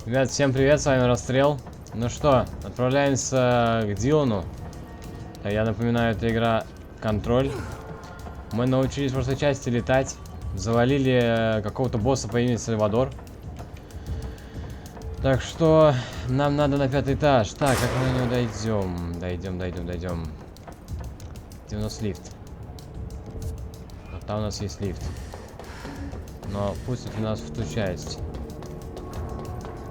Ребят, всем привет, с вами RASTRELL. Ну что, отправляемся к Дилану. Я напоминаю, это игра Контроль. Мы научились в прошлой части летать. Завалили какого-то босса по имени Сальвадор. Так что нам надо на 5-й этаж. Так, как мы на него дойдем? Дойдем. Где у нас лифт? Вот там у нас есть лифт. Но пустит нас в ту часть.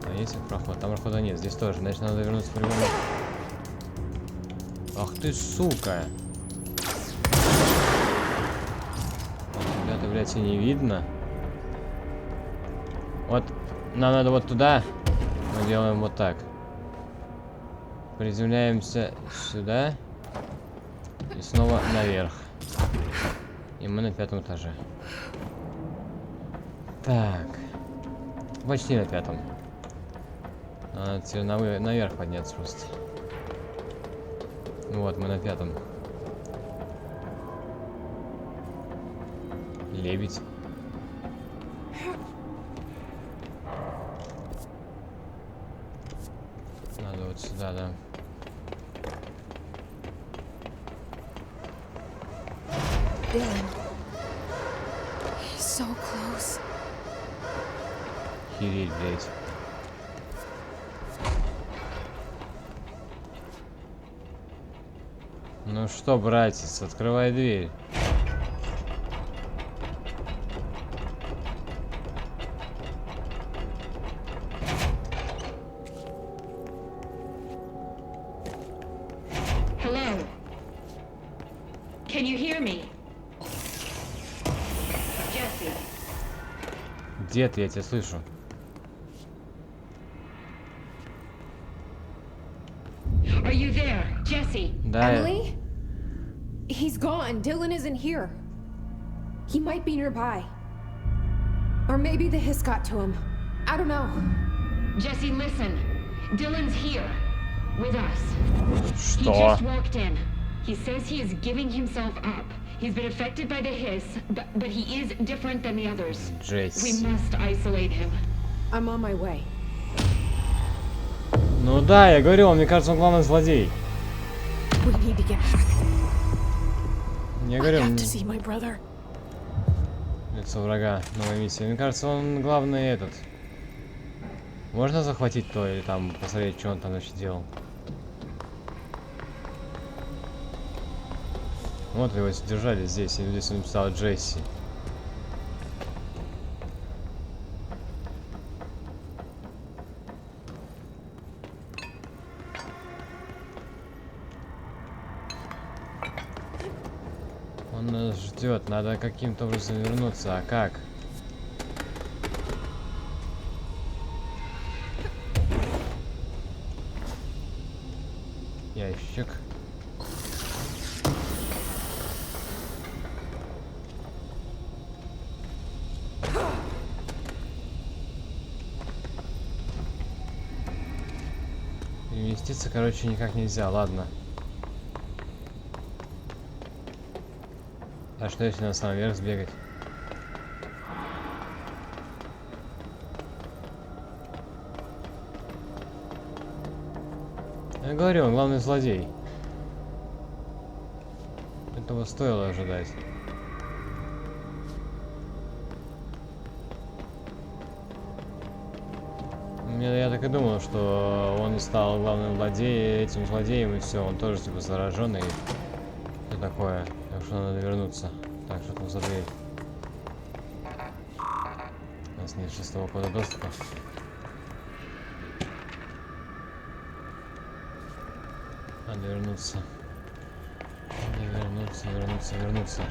А есть ли проход? Там прохода нет. Здесь тоже. Значит, надо вернуться по-любому. Ах ты, сука! Ребята, блядь, и не видно. Вот, нам надо вот туда. Мы делаем вот так. Приземляемся сюда. И снова наверх. И мы на 5-м этаже. Так. Почти на 5-м. Надо теперь наверх подняться просто. Вот, мы на 5-м. Лебедь. Надо вот сюда, да. Dylan. He's so close. Хереть, блядь. Ну что, братец, открывай дверь. Hello. Can you hear me? Jesse. Где ты? Я тебя слышу. Are you there, Jesse? Да. Emily? He's gone. Dylan isn't here. He might be nearby. Or maybe the hiss got to him. I don't know. Jesse, listen. Dylan's here. With us. He Что? just walked in. He says he is giving himself up. He's been affected by the hiss, but he is different than the others. Джесси. We must isolate him. I'm on my way. Ну да, я говорю, мне кажется, он главный злодей. We need to get back. Я I говорю, have to see my brother. лицо врага, новая миссия. Мне кажется, он главный этот. Можно захватить то или там посмотреть, что он там вообще делал? Вот его держали здесь, и здесь он написал Джесси. Он нас ждет, надо каким-то образом вернуться, а как? Ящик. Переместиться, короче, никак нельзя, ладно. А что если на самый верх сбегать? Я говорю, он главный злодей. Этого стоило ожидать. Я так и думал, что он стал главным этим злодеем, и все, он тоже типа зараженный. Что такое? Так что надо вернуться. Так, что там за дверь? У нас нет 6-го кода доступа. Надо вернуться. Надо вернуться.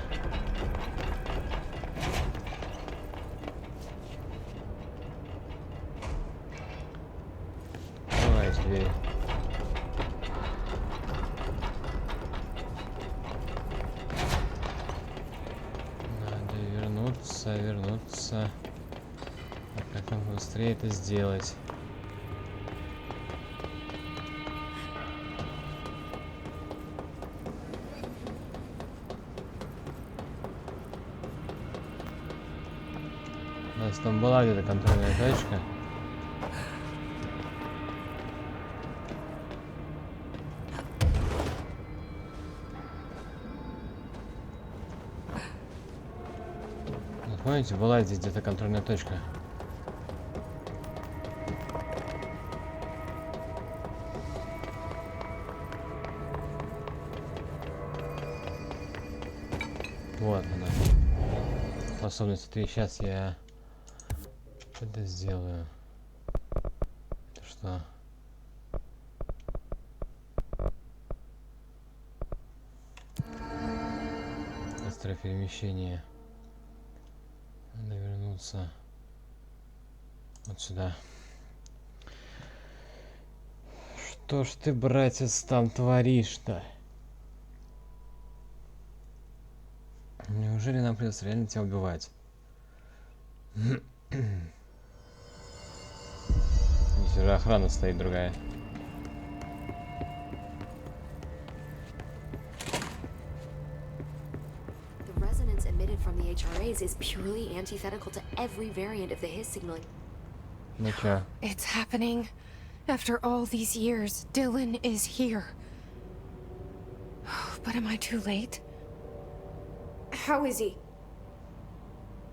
Открывайте дверь. Надо вернуться. А как нам быстрее это сделать? У нас там была где-то контрольная точка. Помните, была здесь где-то контрольная точка. Вот она. Способность 3. Сейчас я это сделаю. Это что? Быстрое перемещение. Надо вернуться вот сюда. Что ж ты, братец, там творишь-то? Неужели нам придется реально тебя убивать? Здесь уже охрана стоит другая. The resonance emitted from the HRAs is purely antithetical to every variant of the His signaling. Ну чё? It's happening. After all these years, Dylan is here. But am I too late? How is he?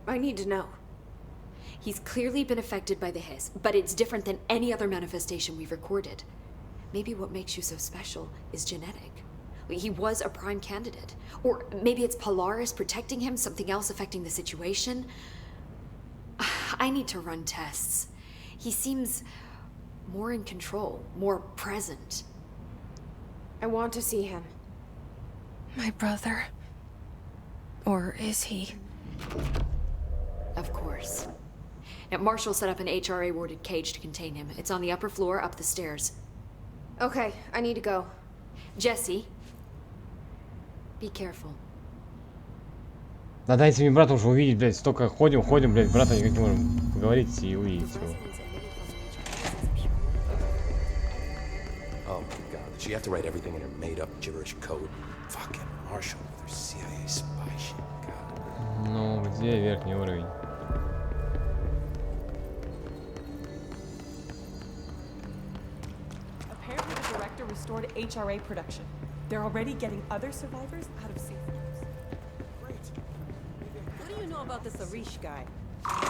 I need to know. He's clearly been affected by the Hiss, but it's different than any other manifestation we've recorded. Maybe what makes you so special is genetic. He was a prime candidate. Or maybe it's Polaris protecting him, something else affecting the situation. I need to run tests. He seems more in control, more present. I want to see him. My brother. Or is he? Of course. Now, Marshall set up an HRA-warded cage to contain him. It's on the upper floor, up the stairs. Okay, I need to go. Jesse, be careful. Да дайте мне брата уже увидеть, блядь. Столько ходим, блядь, брата никак не можем поговорить и увидеть его. Oh my god, did she have to write everything in her made-up gibberish code? Fucking Marshall with her CIA spy shit, god. Ну, где верхний уровень? Apparently the director restored HRA production. They're already getting other survivors out of safe rooms. Great. What do you know about this Arish guy?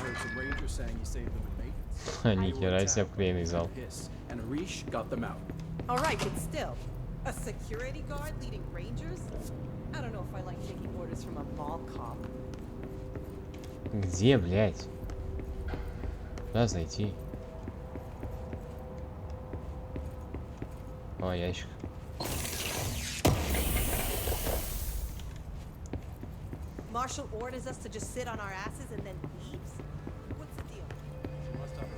There's a ranger saying he saved them in maintenance. Ха, нихера себе вклеенный зал. Hiss, and Arish got them out. All right, but still, a security guard leading rangers? I don't know if I like taking orders from a mall cop. Где, блядь? Куда зайти? О, ящик. Marshall orders us to just sit on our asses and then leaves? What's the deal? She must have her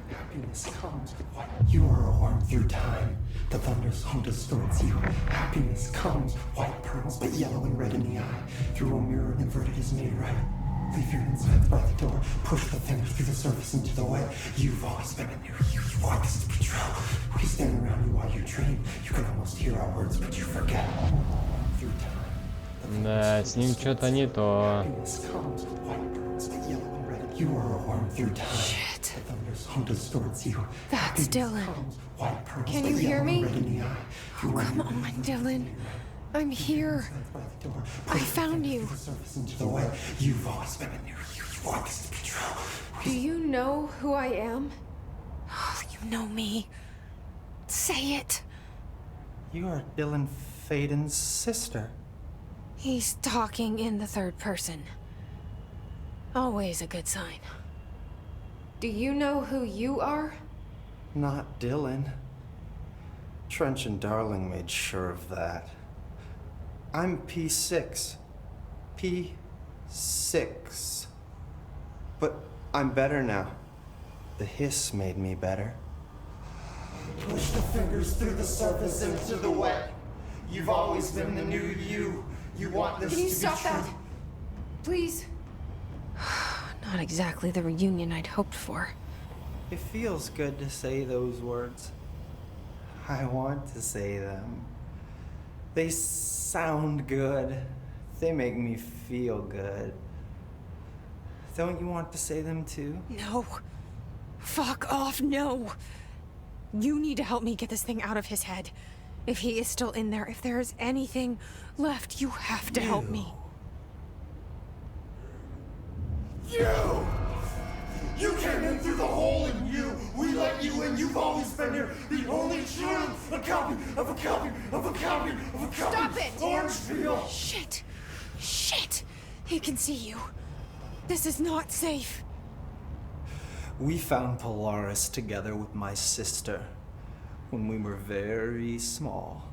Happiness comes. What? You are a worm through time. The thunderstorm distorts you. Happiness comes. White pearls, but yellow and red in the eye. Through a mirror, inverted is made right. Leave your insides by the door. Push the fingers through the surface into the wet. You've always been in there. You want this to be true. We stand around you while you dream. You can almost hear our words, but you forget. Through time. Да, с ним что-то не то. Happiness comes. White pearls, but yellow and red. You are a worm through time. Shit. The thunderstorm distorts you. That's Happiness Dylan. comes. White pearls, Can but you hear yellow me? and red in the eye. Oh, come on, Dylan. I'm here. I found you. You've always been in there. You want this to be true. Do you know who I am? Oh, you know me. Say it. You are Dylan Faden's sister. He's talking in the third person. Always a good sign. Do you know who you are? Not Dylan. Trench and Darling made sure of that. I'm P6. P6. But I'm better now. The hiss made me better. Push the fingers through the surface into the wet. You've always been the new you. You want this Can you to stop be true. that? Please? Not exactly the reunion I'd hoped for. It feels good to say those words. I want to say them. They sound good. They make me feel good. Don't you want to say them too? No. Fuck off, no! You need to help me get this thing out of his head. If he is still in there, if there is anything left, you have to help me. You! You came in through the hole in you! We let you in, you've always been here! The only truth! A copy of a copy of a copy of a copy! Stop it! Orange peel! Shit! Shit! He can see you. This is not safe. We found Polaris together with my sister when we were very small,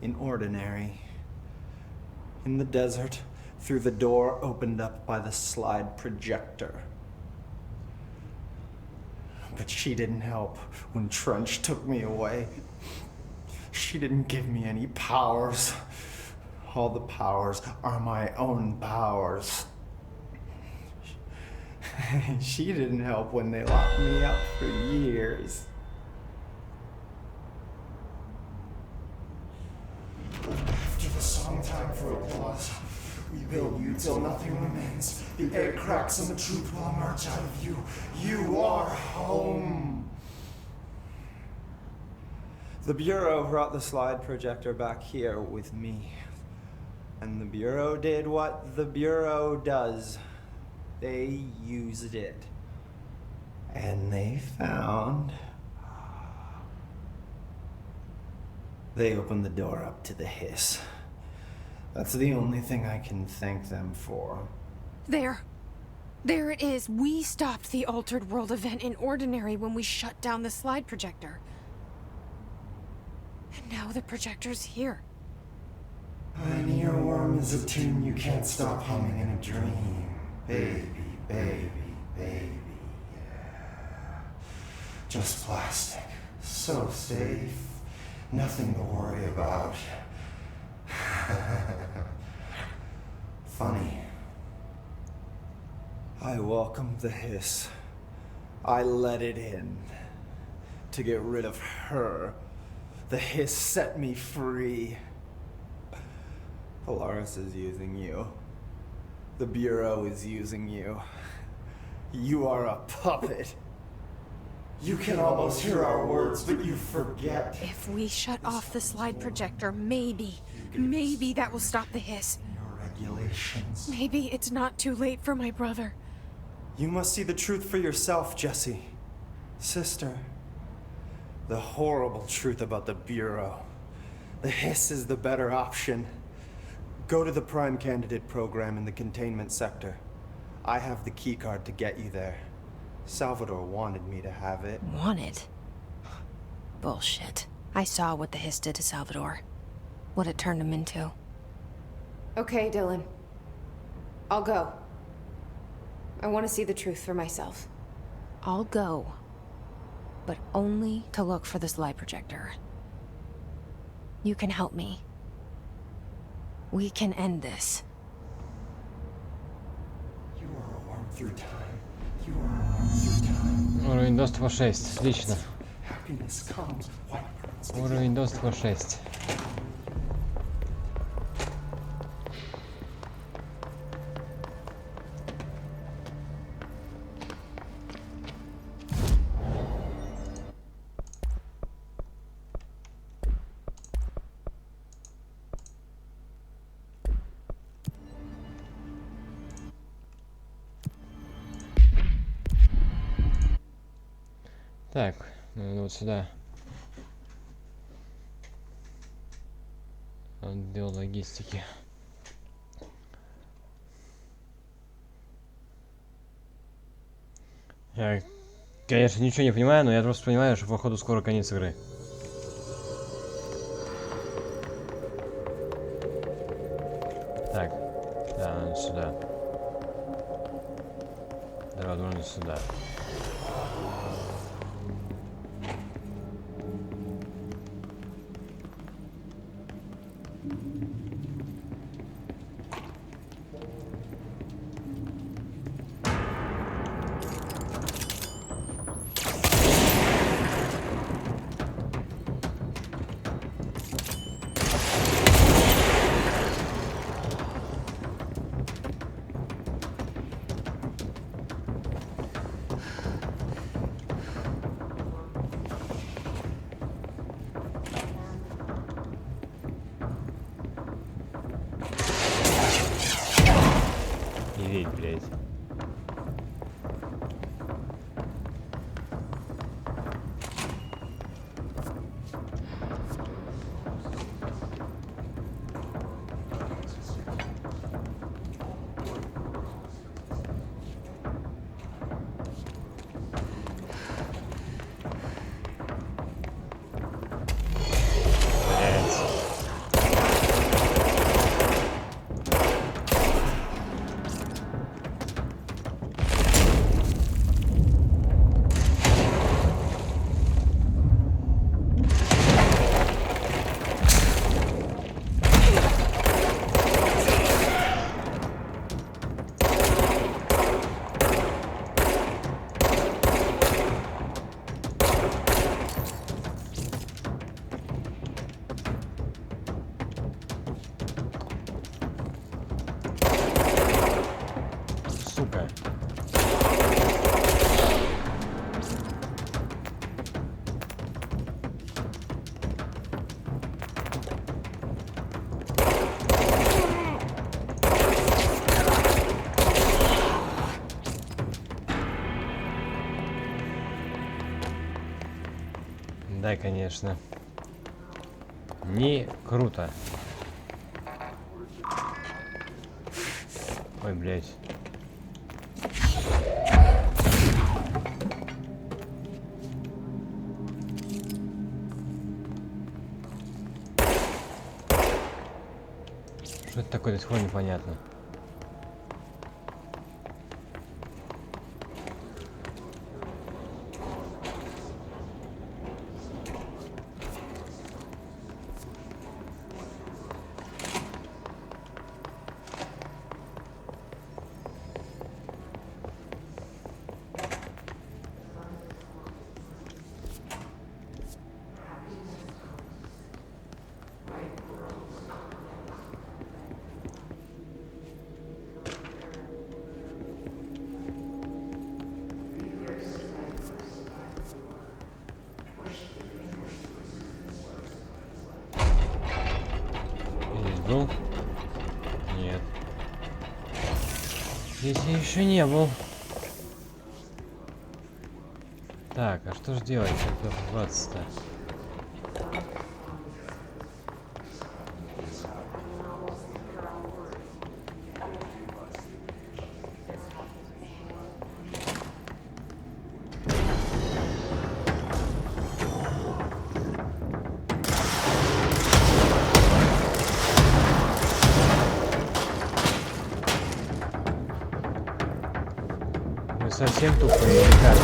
in Ordinary, in the desert, through the door opened up by the slide projector. But she didn't help when Trench took me away. She didn't give me any powers. All the powers are my own powers. She didn't help when they locked me up for years. After the song time for applause, we build you till nothing remains. The egg cracks and the truth will emerge out of you. You are home. The Bureau brought the slide projector back here with me. And the Bureau did what the Bureau does. They used it. And they found... They opened the door up to the hiss. That's the only thing I can thank them for. There. There it is. We stopped the Altered World event in Ordinary when we shut down the slide projector. And now the projector's here. An earworm is a tune you can't stop humming in a dream. Baby, baby, baby, yeah. Just plastic. So safe. Nothing to worry about. Funny. I welcomed the hiss. I let it in. To get rid of her. The hiss set me free. Polaris is using you. The Bureau is using you. You are a puppet. You can almost hear our words, but you forget. If we shut off the slide projector, maybe that will stop the hiss. Your regulations. Maybe it's not too late for my brother. You must see the truth for yourself, Jesse. Sister. The horrible truth about the Bureau. The hiss is the better option. Go to the Prime Candidate program in the containment sector. I have the keycard to get you there. Salvador wanted me to have it. Wanted? Bullshit. I saw what the hiss did to Salvador. What it turned him into. Okay, Dylan. I'll go. I want to see the truth for myself. I'll go. But only to look for the slide projector. You can help me. We can end this. You are a worm through time. You are a worm through time. Уровень доступа 6. Отлично. Happiness comes, white pearls. Уровень доступа 6. Так, ну вот сюда. Отдел логистики. Я, конечно, ничего не понимаю, но я просто понимаю, что походу скоро конец игры. Так, да, сюда. Да, возможно, сюда. Охренеть, блядь. Сука. Да, конечно. Не круто. Ой, блядь. Что это такое, до сих пор непонятно. Был? Нет. Здесь я еще не был. Так, а что же делать? Как добраться-то? Вы совсем тупые или как?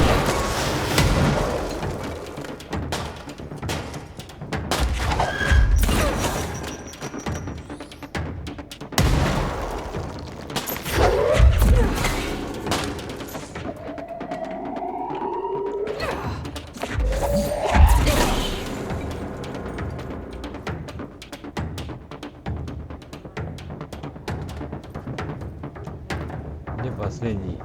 Где последний?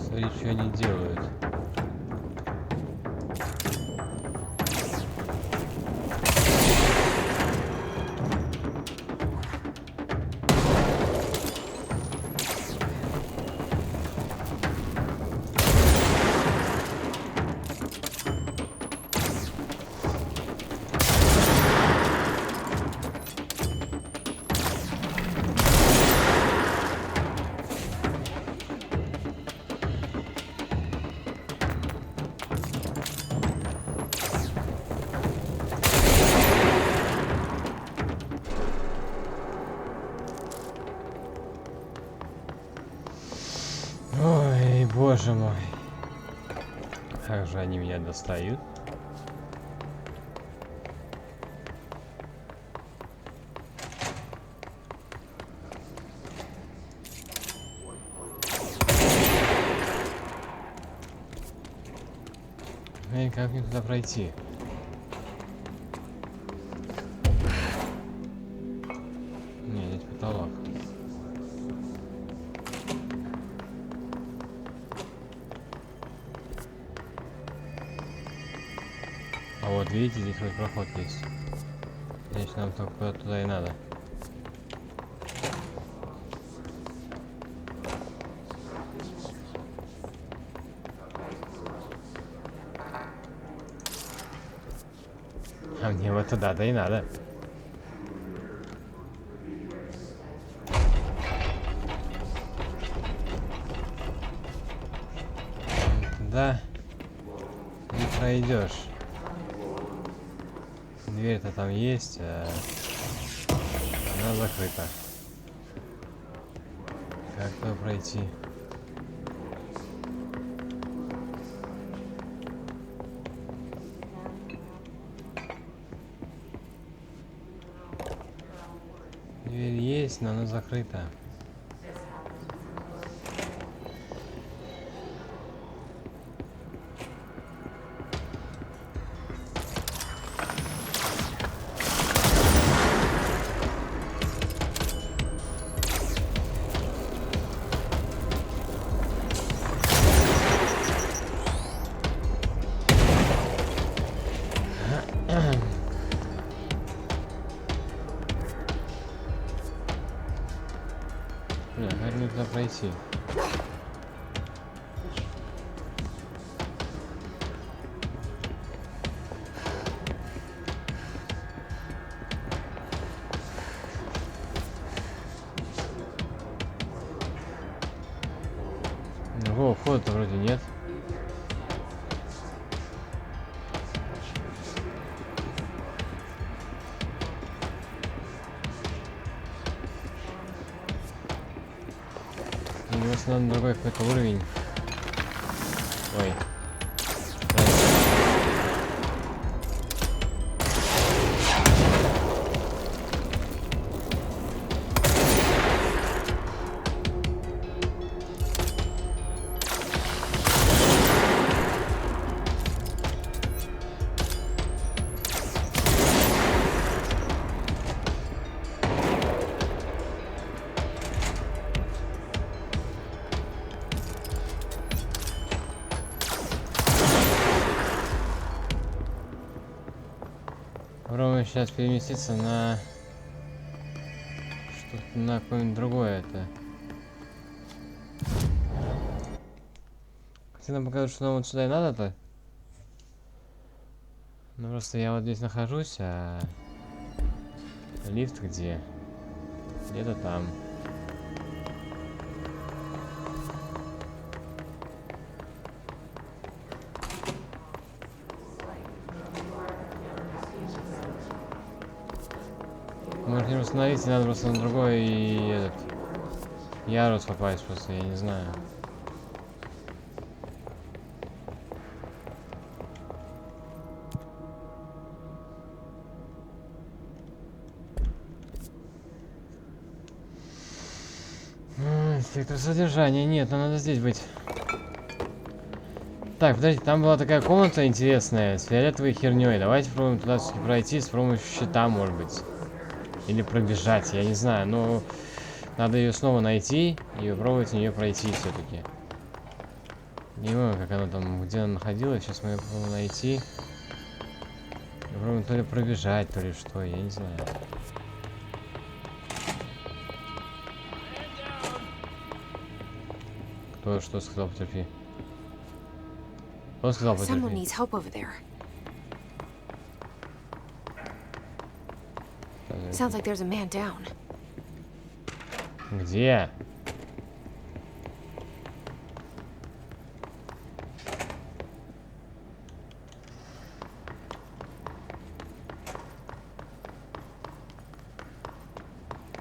Смотри, что они делают. боже мой. Как же они меня достают. Эй, как мне туда пройти? Не, здесь потолок. А вот видите, здесь вот проход есть. Значит, нам только туда и надо. А мне вот туда-то и надо. Да, не пройдешь. Дверь-то там есть, а она закрыта. Как туда пройти? Дверь есть, но она закрыта. Бля, как мне туда пройти? Другого входа-то вроде нет. У него надо другой какой-то уровень. Ой. Попробуем сейчас переместиться на что-то, на какое-нибудь другое это. Хотя нам показывают, что нам вот сюда и надо-то. Ну просто я вот здесь нахожусь, а лифт где? Где-то там. Может не установить, надо просто на другой и этот ярус попасть просто, я не знаю. Инспектор содержания, нет, нам надо здесь быть. Так, подождите, там была такая комната интересная с фиолетовой херней. Давайте попробуем туда все-таки пройти с помощью щита, может быть. Или пробежать, я не знаю, но надо ее снова найти и попробовать в нее пройти все-таки. Не знаю, как она там, где она находилась, сейчас мы ее попробуем найти. Попробуем то ли пробежать, то ли что, я не знаю. Кто что сказал, потерпи? Кто сказал, Someone потерпи? needs help over there. Sounds like there's a man down. Где?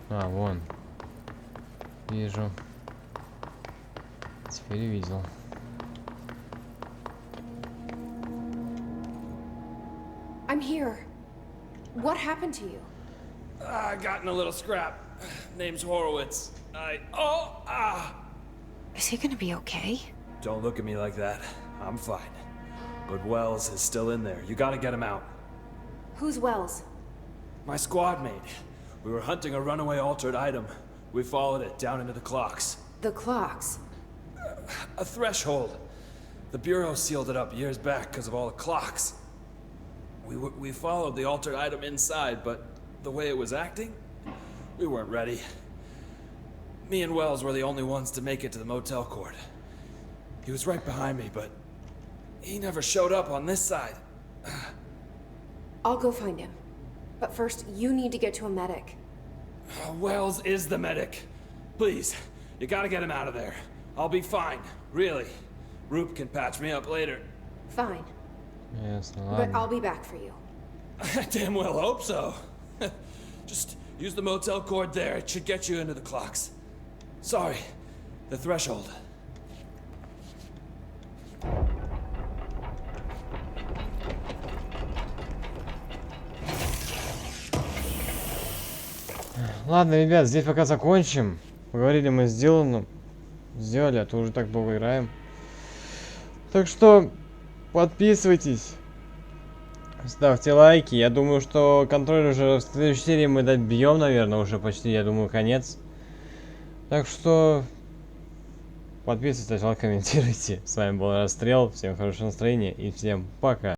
А, вон. Вижу. Теперь увидел. here. What happened to you? I got in a little scrap. Name's Horowitz. Is he gonna be okay? Don't look at me like that. I'm fine. But Wells is still in there. You gotta get him out. Who's Wells? My squad mate. We were hunting a runaway altered item. We followed it down into the clocks. The clocks. A threshold. The Bureau sealed it up years back because of all the clocks. We followed the altered item inside, but the way it was acting, we weren't ready. Me and Wells were the only ones to make it to the motel court. He was right behind me, but he never showed up on this side. I'll go find him. But first, you need to get to a medic. Wells is the medic. Please, you gotta get him out of there. I'll be fine, really. Roop can patch me up later. Fine. Yes, But I'll be back for you. I damn well hope so. Just use the motel cord there. It should get you into the clocks. Sorry, the threshold. Ладно, ребят, здесь пока закончим. Поговорили мы сделано. Сделали, а то уже так долго играем. Так что подписывайтесь. Ставьте лайки. Я думаю, что контроль уже в следующей серии мы добьем, наверное, уже почти, я думаю, конец. Так что подписывайтесь, лайк, комментируйте. С вами был Расстрел. Всем хорошего настроения и всем пока.